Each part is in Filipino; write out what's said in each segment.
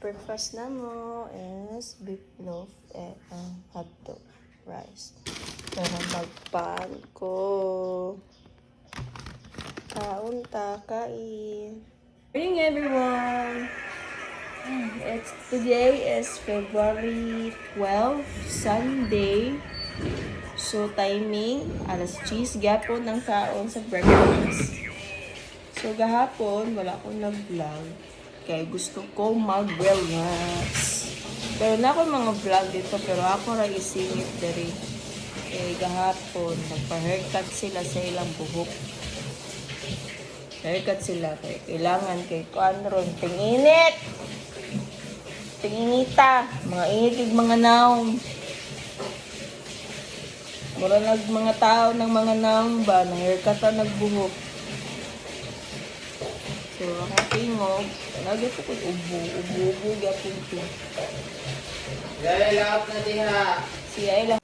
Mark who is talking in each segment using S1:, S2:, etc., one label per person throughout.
S1: Breakfast na mo is beef loaf and hotdog rice. Pero magpan ko. Kain. Morning everyone! Today is February 12, Sunday. So timing, alas 10 gapon ng kaon sa breakfast. So gahapon, wala akong nag-vlog. Kaya gusto ko mag-relax. Pero na ako mga vlog dito, pero ako ra isingit diri. Kaya gahapon, nagpa-haircut sila sa ilang buhok. Haircut sila kaya kailangan kay kuan-ron tinginit. Tinginita, mga init mga naong. Mura nag mga tao ng mga naong ba, na haircut na nagbuhok. So, ako tingog, lagi ko kung ubo, gapin ko.
S2: Yay, lahat na diha.
S1: Siya ay lang.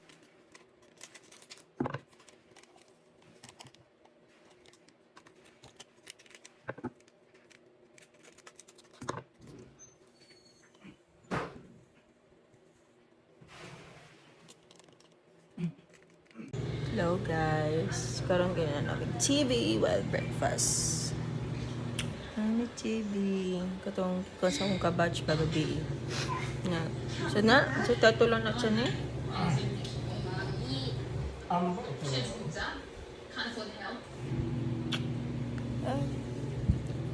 S1: Hello guys, sekarang kaya namin TV while breakfast. Ano TV? Katong kasi akong kabatch kagabi. Na, so na, so tatulong na siya ni.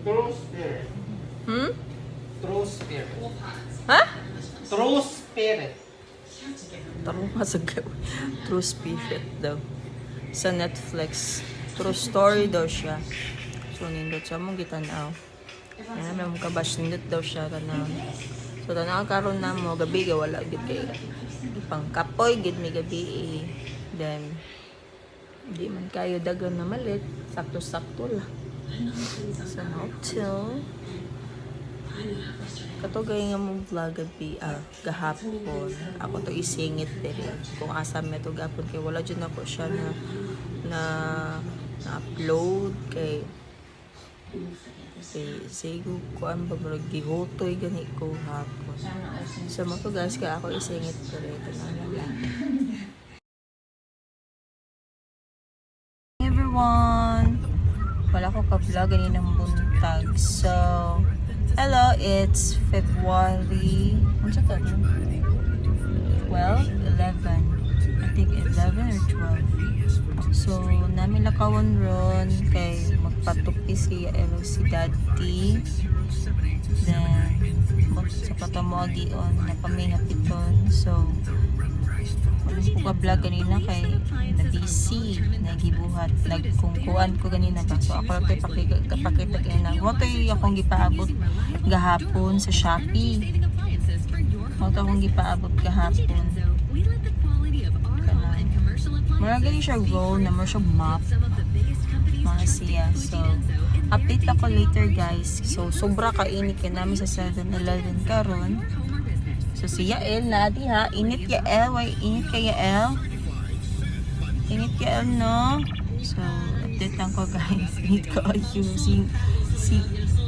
S2: True spirit. True spirit.
S1: Ha?
S2: True spirit.
S1: Tarong masagaw. True Spirit daw. Sa Netflix. True story daw siya. So, nindot siya mong gitanaw. Yan, may mong kabash, nindot daw siya tanaw. So, tanaw karon na mo, gabi ka wala, gid kay pangkapoy, gid may gabi eh. Then, di man kayo dagan na malit. Sakto-sakto lang. Sa hotel. Katugay nga mong vlog gabi, gahapon. Ako to isingit diri. Kung asa me to gapon kay wala jud ako siya na upload kay sigo ko ang babrag gihotoy gani ko hapon. So mo guys ka ako isingit diri kanang everyone. Wala ko ka-vlog ganin ng buntag. So hello, it's February, what's that? 12, 11. I think 11 or 12. So, namin lakawan ron kay magpatupis kaya si Daddy. Then, sa patamogion, napamihapiton. So, wala ko ka-vlog kanina kay na-busy, nagibuhat. Nagkungkuan ko ganina ba. So, ako lang pakita kanina. Mo tayo akong gipaabot gahapon sa Shopee. Mo tayo akong gipaabot gahapon. Mara gani siya roll na mara siya map. Mga siya. So, update ako later guys. So, sobra kainit ka namin sa 7-Eleven karon. So, si Yael na diha. Init Yael. Why init ka Yael? Init Yael, no? So, update lang ko guys. Init ka ayo.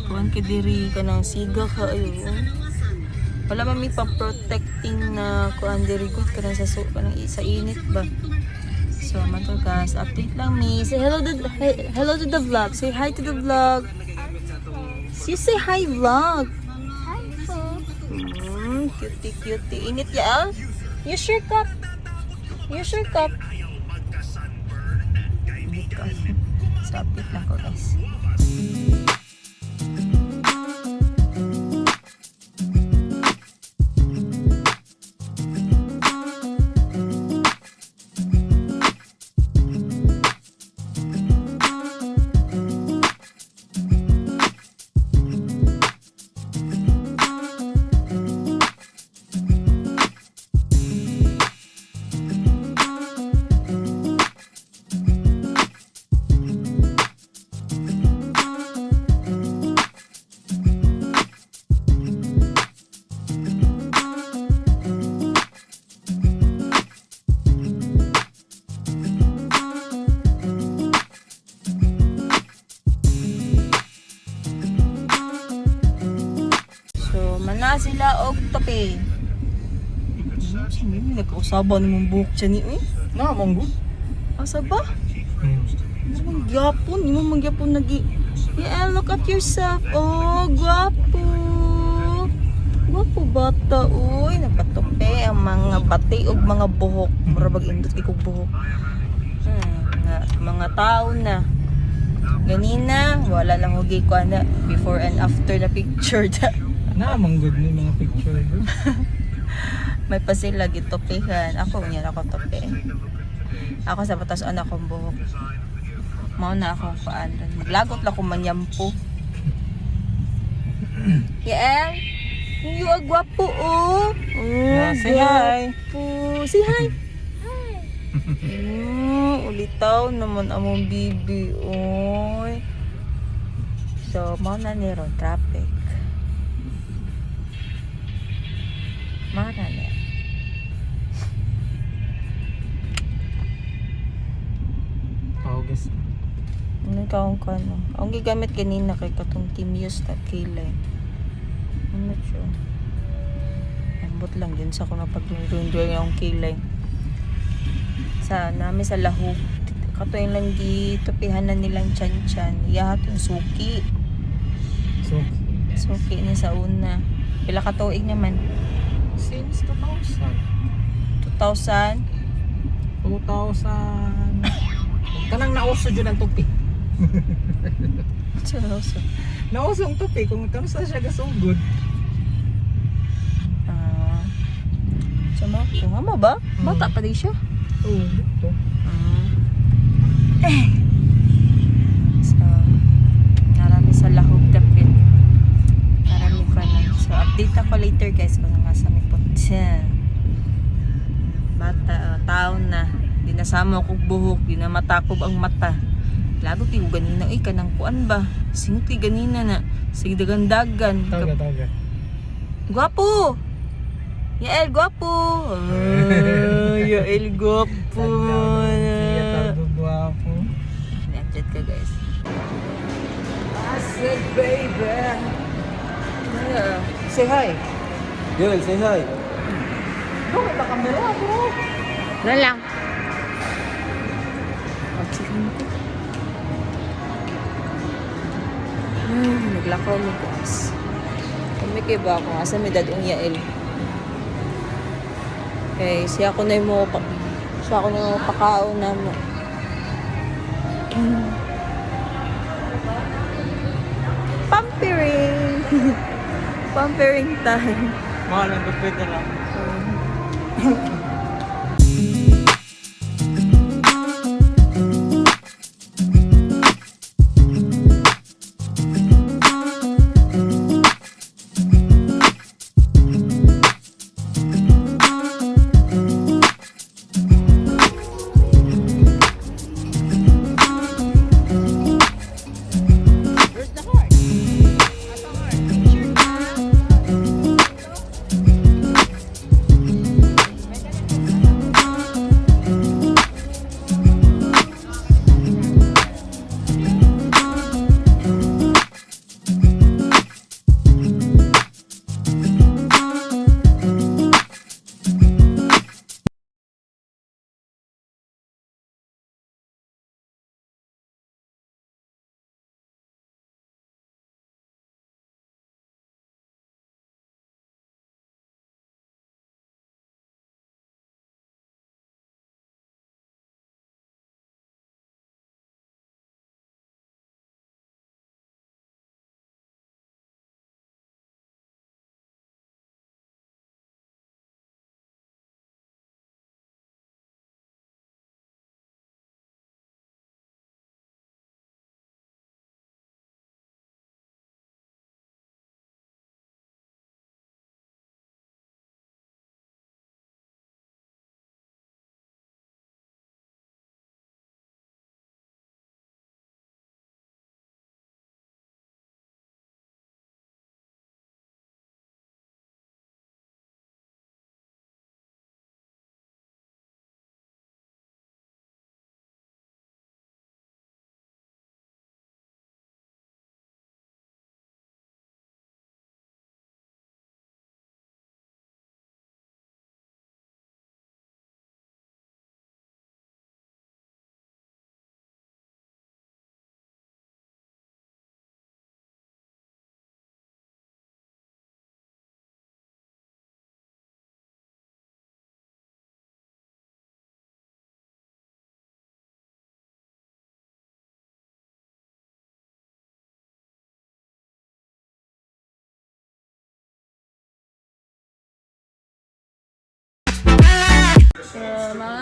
S1: Kuhan ka diri ka ng siga ka ayo. Wala man may pa-protecting na kuhan diri good ka sa init ba? So, mato guys. Update lang me. Say hello to the vlog. Say hi to the vlog. Say hi vlog. Cutie. Init ya, use your cup. So, update lang ko guys. sila og tope. Sino nagkausaban ni mong buhok siya ni
S2: Na, mong good.
S1: Asa ba? Hindi mo mangyapon nagi. Yeah, look at yourself. Oh, gwapo. Gwapo bata, uy. Napatope ang mga bati o mga buhok. Marabag indot ikog buhok. Mga tao na. Ganina, wala lang hugi ko na before and after na picture.
S2: Na, mong good ni mga picture.
S1: May pa sila gitopehan. Ako, niyan ako tope. Ako sa batas anak kong buhok. Mao na akong paan. Maglagot lang kung manyampo. Yeah. You are gwapo, oh.
S2: Say hi.
S1: Gwapo. Say hi. Ulitaw naman among bibi, oy. So, mao na ni ron traffic. Mao na ni.
S2: August.
S1: Ano kaong kano? Ang gigamit kanina kay katong Timius na kilay. Ano siya? Ambot lang din sa ako napag-enjoy yung kilay. Sa namin sa lahog. Kato yung lang gitupihan na nilang chan-chan. Iyahat yung suki.
S2: So,
S1: Suki niya sa una. Pila ka tuig naman?
S2: since 2000.
S1: 2,000?
S2: 2000. Kanang nauso dyan ang tupi.
S1: Seryoso.
S2: Nauso ang tupi kung kamusta siya gasugod.
S1: Sama ko. Ama ba? Bata pa di siya.
S2: Oo, dito.
S1: So, narami sa lahog tapit. Narami pa na. So, update ako later guys kung nga sa may putsa. Bata, tao na. Di nasama ko buhok. Di na matakob ang mata. Lago ti ko ganina. Uy, kanang kuan ba? Singti ganina na. Sige dagan-dagan.
S2: Taga.
S1: Gwapo! Yael, gwapo! Yael, gwapo!
S2: Iya tago guwapo.
S1: Snapchat ka guys.
S2: I said baby.
S1: Say hi.
S2: Girl, say hi.
S1: Bro, may kamera bro. Wala lang. Naglakaw mo guys. Kami kayo ba ako? Asa may dadong Yael? Okay, siya ako na yung siya ako na yung pakao na mo. Pampering! Pampering time.
S2: Mahal ang gupit na lang.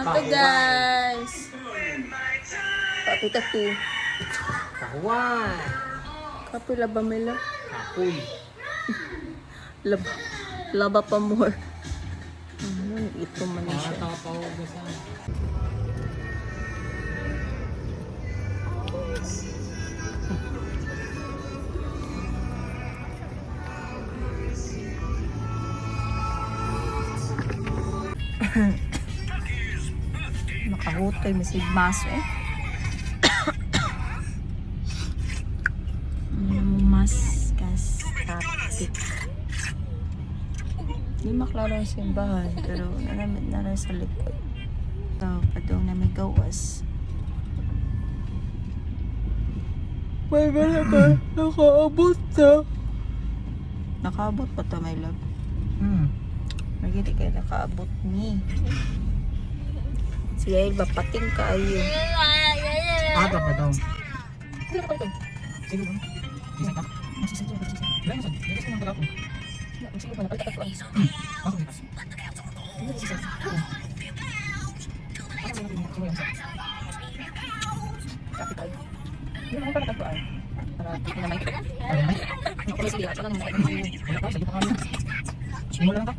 S1: Ito guys. Papita to.
S2: Kahuan.
S1: Kapila ba may la?
S2: Kapoy.
S1: Laba. Laba pa more. Ito man siya.
S2: Nakatawag na sa
S1: Nakahutoy, may maso eh. Mas kas tapik. Hindi maklaro ang simbahan, pero naramit na rin sa likod. Ito, padong na may gawas. May bala ba? Nakaabot na. Nakaabot pa to, my love. Magiging kayo nakaabot ni. Sige, bapating ka ayo.
S2: Aga pa daw.
S1: Sige ba?
S2: Sige ba? Isa ka? Isa ka? Ilan isa? Isa lang pala ako.
S1: Sige ba? Napalitan ko.
S2: Pasok dito.
S1: Kapit tayo. Hindi naman pala tayo. Para hindi na may ito.
S2: Ano na?
S1: Ako sa liya. Wala naman.
S2: Wala ka? Sige pa kami. Sige mo lang ka?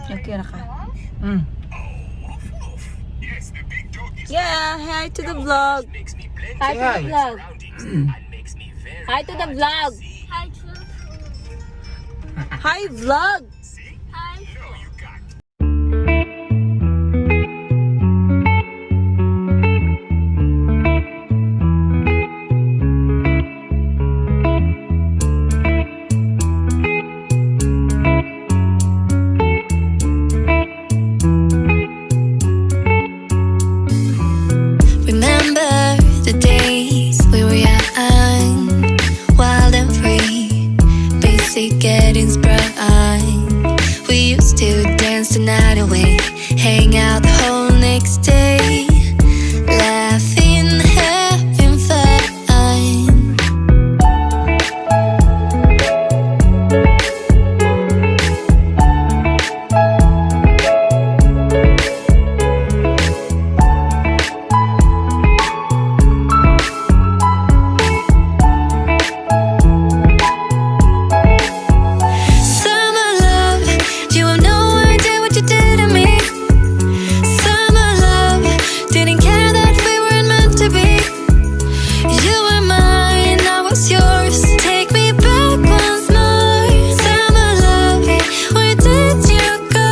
S1: Okay na ka. Yeah, hi to the vlog. Hi to the vlog. Hi to the vlog. Hi vlog.
S3: Remember the days we were young, wild and free, basic getting sprung. We used to dance the night away, hang out the whole next day, laughing, having fun. Summer love, you have no idea what you did to me. Summer love, didn't care that we weren't meant to be. You were mine, I was yours. Take me back once more. Summer love, where did you go?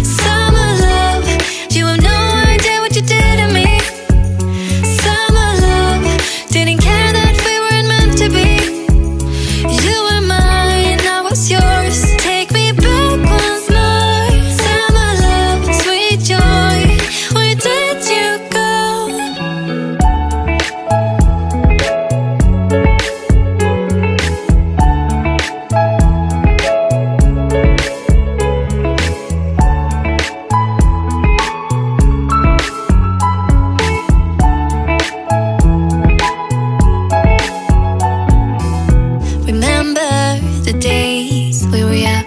S3: Summer love, you have no idea what you did to me. Summer love, didn't care that we weren't meant to be. You were mine, I was yours. Take me back once more. Summer love, sweet joy, where did you go? Remember the days we were young,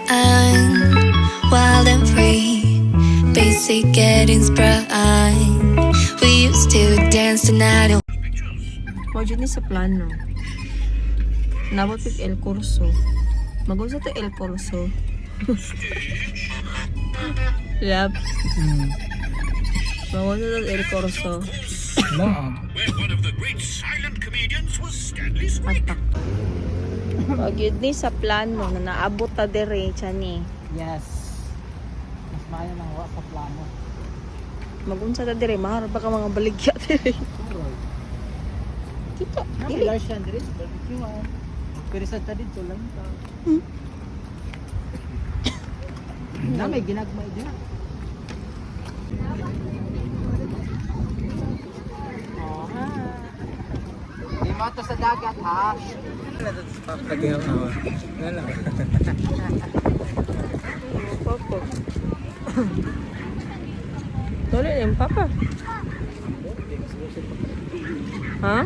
S3: wild and free, basic getting sprung. We used to dance the night away.
S1: Mo dyan ni sa plano. Nabot yung El Corso. Mag-usa to El Corso. Yep. Mag-usa to El Corso.
S2: Laag.
S4: where one of the great silent comedians was Stanley
S1: Patak. Pag yun ni sa plano na naabot ta dire ni.
S2: Yes. Mas maayo nang wa sa plano.
S1: Magunsa ta dire, maharap pa ka mga baligya dire.
S2: Turoy.
S1: Kita.
S2: Nami
S1: Dili.
S2: large yan diri sa barbecue ah. Pero sa tadid so lang ta. Na may ginagmay diha. Di mo to sa dagat ha. Pagyaw na. Wala.
S1: Papa. Dole na yung papa. Ha?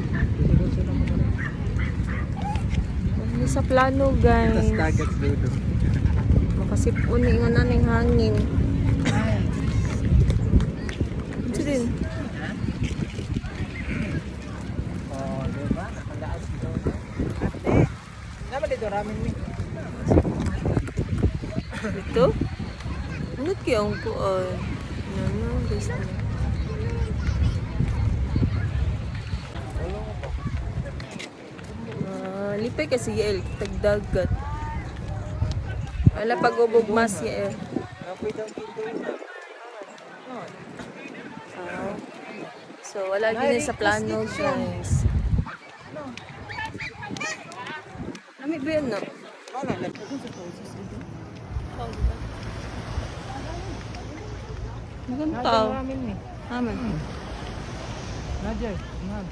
S1: Hindi sa plano, guys.
S2: dagat dudo.
S1: Makasipon nga na ng hangin. Ito din.
S2: Oh, diba? Nakalaas dito. Naman dito ramen mi.
S1: Ito? Ano kaya ang kuan? Ano, guys. Lipay kasi yael, tagdagat. Wala pag-ubog mas yael.
S2: Napoy daw dito.
S1: So, wala din sa plano, guys. Lami ba yan, no?
S2: Wala lang.
S1: Maganda.
S2: Ramen mi.
S1: Amen.
S2: Nadia, man.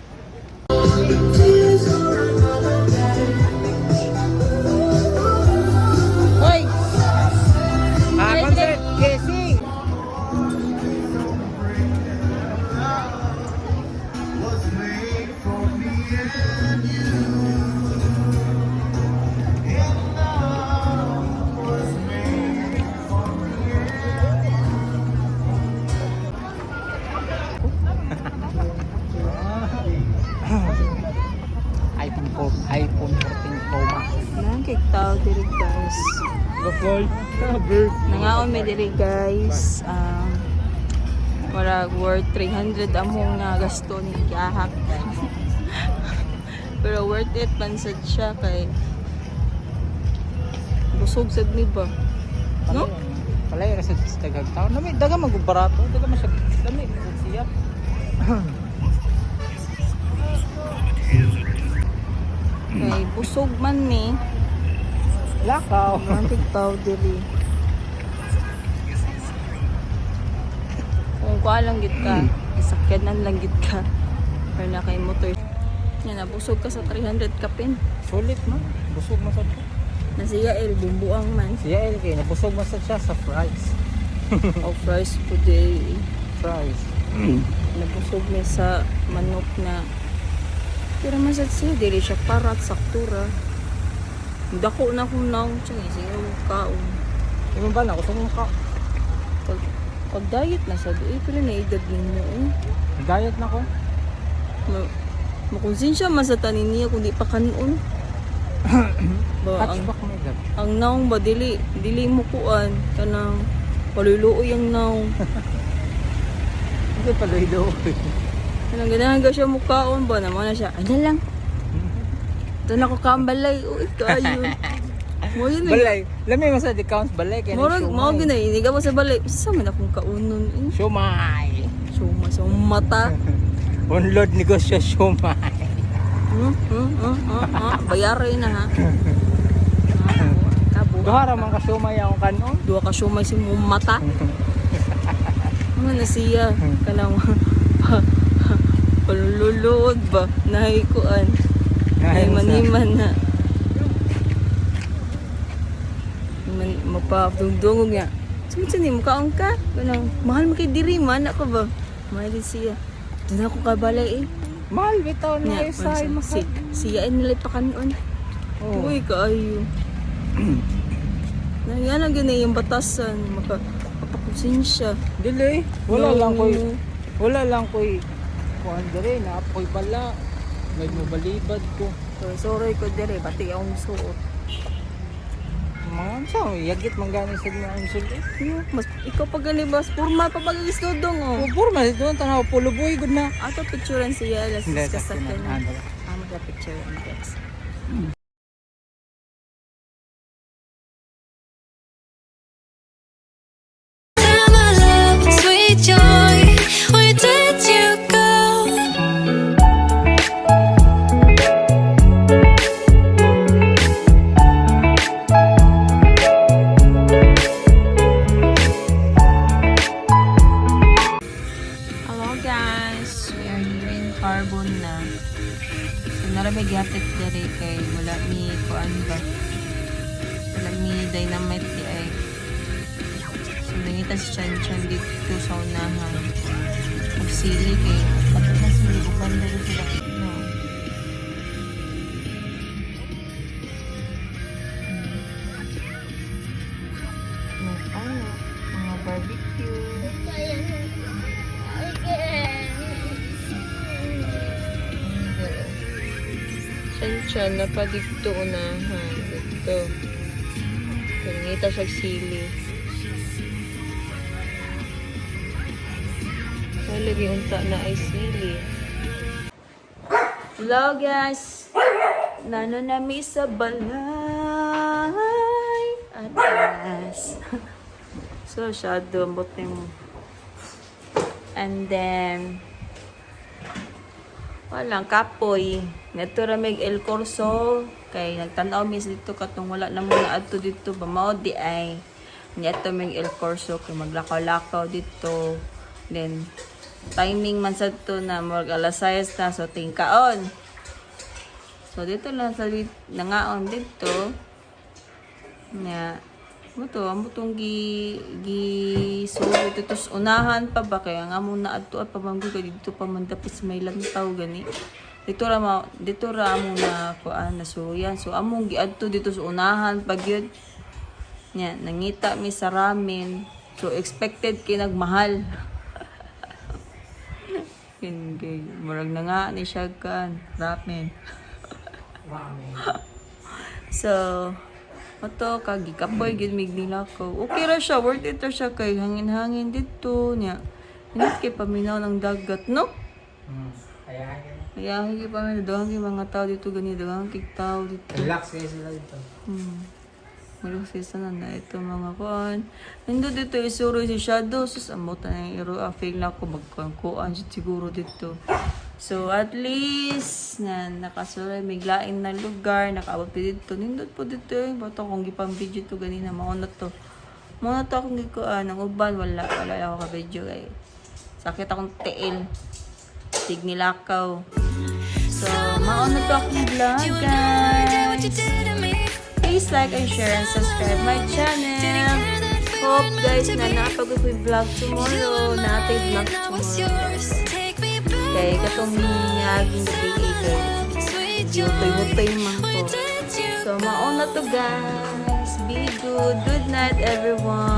S1: Hoy!
S2: Concert, Casey. iPhone 14 Pro Max.
S1: Nang kay tao diri, guys.
S2: Bakoy. Bird.
S1: Nangaon may diri, guys. Wala worth 300 among na gasto ni Gahak. Pero worth it man sad siya kay busog sad ni ba? No?
S2: Palay ra sa tagag taon. Nami daga magubarato, daga masyag. Dami siya.
S1: Kay busog man ni.
S2: Lakaw.
S1: Nang kay tao diri. Kung kuha lang gid ka, isakyanan lang gid ka. Or na kay motor. Yan, nabusog ka sa 300 kapin.
S2: Sulit man. Busog masad ko.
S1: Nasiya el bumbuang man.
S2: Siya LK, nabusog masad siya sa fries.
S1: O fries today.
S2: Fries.
S1: Nabusog mi sa manok na. Pero masad siya, dili siya parat saktura. Dako na kung nang siya, sige kaon.
S2: Yung ba na, gusto mong ka.
S1: Pag diet na sa pila na edad ninyo.
S2: Diet na ko.
S1: Makonsensya man sa tanin niya kung di pa kanon. Ba,
S2: Hatchback mo agad.
S1: ang naong ba dili mo kuan kanang paluluoy ang naong.
S2: Hindi pala ilo.
S1: Kanang ganahan siya mukhaon ba naman na siya. Ano lang. Ito na ko kambalay. Uy, kayo. Mo yun eh.
S2: Balay. Lami mo sa discounts balay kaya
S1: Mo ginay, iniga mo sa balay. Sa man akong kaunon.
S2: Shumay.
S1: Suma sa mata.
S2: Unload negosyo shumay.
S1: Bayaray na ha. Kabo.
S2: Duhara man ka shumay ako kanon.
S1: Dua ka sumay si mong mata. Ano na siya? Kanang paluluod ba? Nahikuan. Himan-himan na. Mapapagdungog nga. Sumit ni mukhaon ka. Kanang mahal mo kay diri man ako ba? Mahal din siya. Doon ako kabalay eh.
S2: Mahal bitaw na
S1: Nya,
S2: isa ay
S1: si, siya ay nilay pa kanon.
S2: Oh.
S1: Uy, kaayo. Yan ang ganyan yung batasan. Mapakonsensya.
S2: Dili. Wala lang koy kuan dire na apoy bala. May mabalibad ko.
S1: Sorry ko dire, bati akong suot.
S2: Mga sa yagit manggani sa mga insulin.
S1: Mas ikaw pa gani mas formal pa pagigis ko dong oh.
S2: Puro man doon tanaw puluboy gud na.
S1: Ato picturean siya alas
S2: Hindi,
S1: ka
S2: sakto
S1: sa
S2: na.
S1: kanan.
S2: Ano?
S1: Amo sa picture and text.
S3: Tell my love, sweet joy, where did you go?
S1: Hello guys, we are here in Carbon na. So naramig yatit diri kay wala mi kuan ba. Wala mi dynamite di ay. So nangita si Chan dito sa unahan. Magsili kay patay na sili uban diri sila. No. barbecue. Siya na pa dito unahan. Dito. Kanangita siya sili. Ay, lagi unta na ay sili. Hello guys! Nano nami sa balay. Atas. So, shadow. Ambot na yung... And then... Walang kapoy. Neto ramig El Corso. Kay nagtanaw mis dito katong wala na mga adto dito. Bamao di ay. Neto mig El Corso. Kay maglakaw-lakaw dito. Then, timing man sa to na mag alas 6 na. So, tingkaon. So, dito lang sa nangaon dito. Nya. Muto, amo tong so dito unahan pa ba kaya nga mo na adto at pabanggo ka dito pa man tapos may lantaw gani. Dito ra mo na kuan na suyan. So among giadto dito sa unahan pag yun. Nya, nangita mi sa ramen. So expected kay nagmahal. Kay murag na nga ni siya kan ramen. So ato kagi kapoy gid mig nila ko. Okay ra siya, worth it ra siya kay hangin-hangin dito niya. Init kay paminaw ng dagat, no? Kaya hindi pa man doon mga tao dito ganito, dagang kig tao dito.
S2: Relax kayo sila dito.
S1: Mulong season na ito mga kuan. Nando dito isuro si Shadow. Sus, amot na yung iro. Feel na ako magkuan siguro dito. So, at least, na nakasuray, may lain na lugar, nakaabot pa dito. Nindot po dito eh. Bato akong gipang video to ganina. Mauna to. Mauna to akong gikuan. Ang uban, wala ako ka-video eh. Sakit akong tiil. Tig nilakaw. So, mauna to akong vlog, guys. Please like and share and subscribe my channel. Hope guys na nakapag-vlog tomorrow. Natin vlog tomorrow. Kaya katong niyaging creator. Yutoy-yutoy man ko. So, mauna to guys. Be good. Good night everyone.